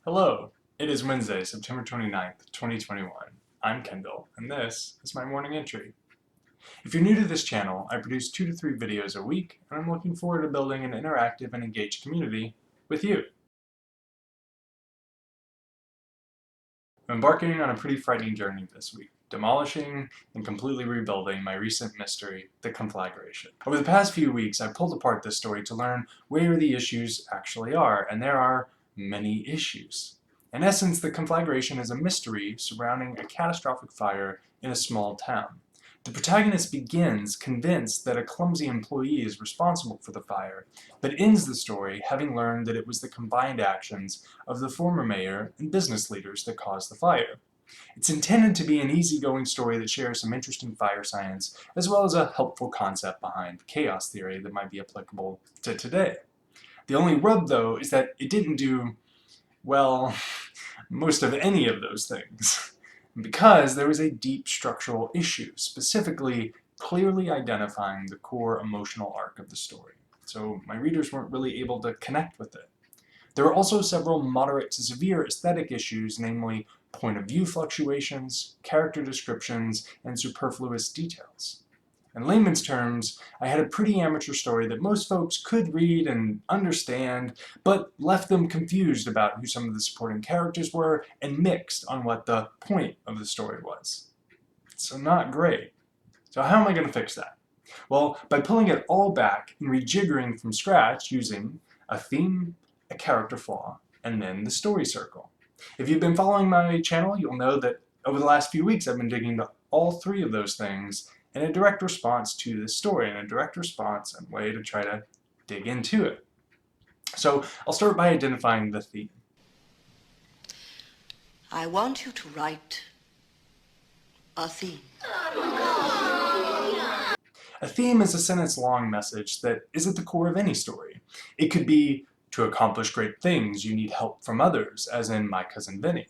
Hello, it is Wednesday, September 29th, 2021. I'm Kendall, and this is my morning entry. If you're new to this channel, I produce 2 to 3 videos a week, and I'm looking forward to building an interactive and engaged community with you. I'm embarking on a pretty frightening journey this week, demolishing and completely rebuilding my recent mystery, the Conflagration. Over the past few weeks, I've pulled apart this story to learn where the issues actually are, and there are many issues. In essence, the Conflagration is a mystery surrounding a catastrophic fire in a small town. The protagonist begins convinced that a clumsy employee is responsible for the fire, but ends the story having learned that it was the combined actions of the former mayor and business leaders that caused the fire. It's intended to be an easygoing story that shares some interesting fire science, as well as a helpful concept behind chaos theory that might be applicable to today. The only rub, though, is that it didn't do, well, most of any of those things, because there was a deep structural issue, specifically clearly identifying the core emotional arc of the story. So my readers weren't really able to connect with it. There are also several moderate to severe aesthetic issues, namely point of view fluctuations, character descriptions, and superfluous details. In layman's terms, I had a pretty amateur story that most folks could read and understand, but left them confused about who some of the supporting characters were and mixed on what the point of the story was. So not great. So how am I going to fix that? Well, by pulling it all back and rejiggering from scratch using a theme, a character flaw, and then the story circle. If you've been following my channel, you'll know that over the last few weeks I've been digging into all 3 of those things in a direct response to this story, in a direct response and way to try to dig into it. So I'll start by identifying the theme. I want you to write a theme. A theme is a sentence-long message that is at the core of any story. It could be, to accomplish great things, you need help from others, as in My Cousin Vinny.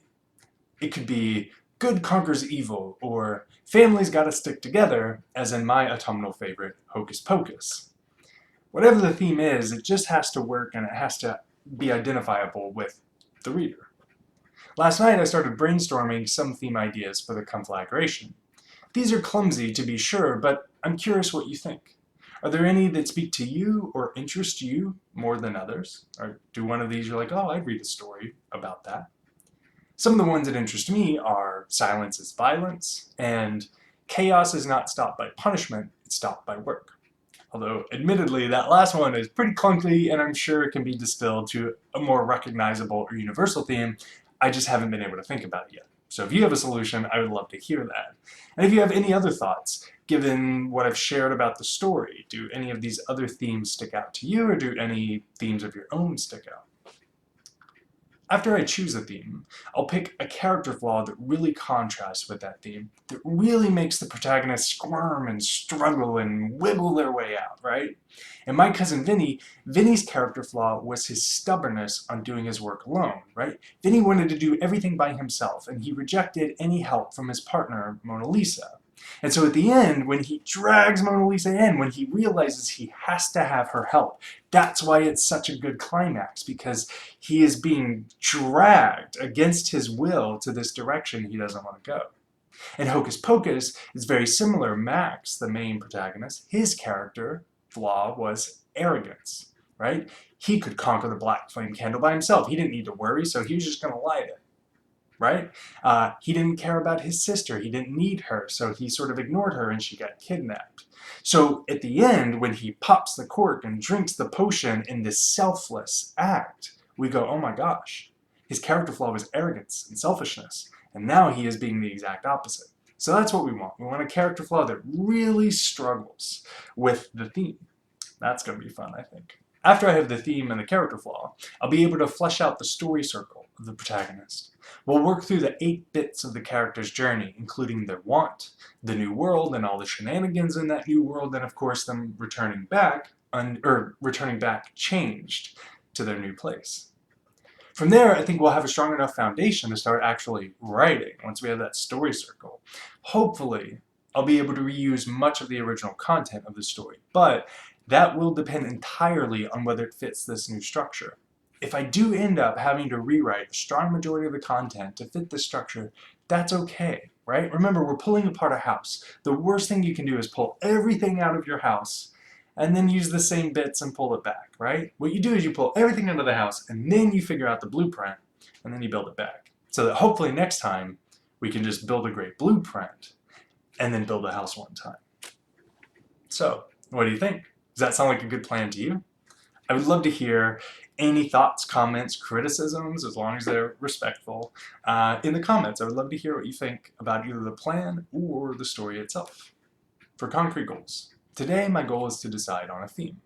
It could be, good conquers evil, or families gotta stick together, as in my autumnal favorite, Hocus Pocus. Whatever the theme is, it just has to work and it has to be identifiable with the reader. Last night I started brainstorming some theme ideas for the Conflagration. These are clumsy to be sure, but I'm curious what you think. Are there any that speak to you or interest you more than others? Or do one of these you're like, oh, I'd read a story about that? Some of the ones that interest me are silence is violence, and chaos is not stopped by punishment, it's stopped by work. Although, admittedly, that last one is pretty clunky, and I'm sure it can be distilled to a more recognizable or universal theme. I just haven't been able to think about it yet. So if you have a solution, I would love to hear that. And if you have any other thoughts, given what I've shared about the story, do any of these other themes stick out to you, or do any themes of your own stick out? After I choose a theme, I'll pick a character flaw that really contrasts with that theme, that really makes the protagonist squirm and struggle and wiggle their way out, right? In My Cousin Vinny, Vinny's character flaw was his stubbornness on doing his work alone, right? Vinny wanted to do everything by himself, and he rejected any help from his partner, Mona Lisa. And so at the end, when he drags Mona Lisa in, when he realizes he has to have her help, that's why it's such a good climax, because he is being dragged against his will to this direction he doesn't want to go. And Hocus Pocus is very similar. Max, the main protagonist, his character flaw was arrogance, right? He could conquer the black flame candle by himself. He didn't need to worry, so he was just going to light it. Right? He didn't care about his sister. He didn't need her, so he sort of ignored her and she got kidnapped. So at the end, when he pops the cork and drinks the potion in this selfless act, we go, oh my gosh, his character flaw was arrogance and selfishness, and now he is being the exact opposite. So that's what we want. We want a character flaw that really struggles with the theme. That's going to be fun, I think. After I have the theme and the character flaw, I'll be able to flesh out the story circle of the protagonist. We'll work through the 8 bits of the character's journey, including their want, the new world, and all the shenanigans in that new world, and of course them returning back changed to their new place. From there, I think we'll have a strong enough foundation to start actually writing once we have that story circle. Hopefully, I'll be able to reuse much of the original content of the story, but that will depend entirely on whether it fits this new structure. If I do end up having to rewrite a strong majority of the content to fit this structure, that's okay, right? Remember, we're pulling apart a house. The worst thing you can do is pull everything out of your house and then use the same bits and pull it back, right? What you do is you pull everything out of the house and then you figure out the blueprint and then you build it back. So that hopefully next time we can just build a great blueprint and then build a house one time. So, what do you think? Does that sound like a good plan to you? I would love to hear any thoughts, comments, criticisms, as long as they're respectful, in the comments. I would love to hear what you think about either the plan or the story itself. For concrete goals, today my goal is to decide on a theme.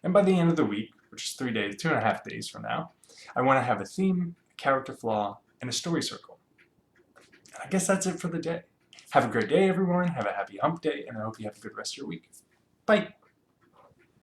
And by the end of the week, which is 3 days, 2.5 days from now, I want to have a theme, a character flaw, and a story circle. And I guess that's it for the day. Have a great day, everyone. Have a happy hump day, and I hope you have a good rest of your week. Bye!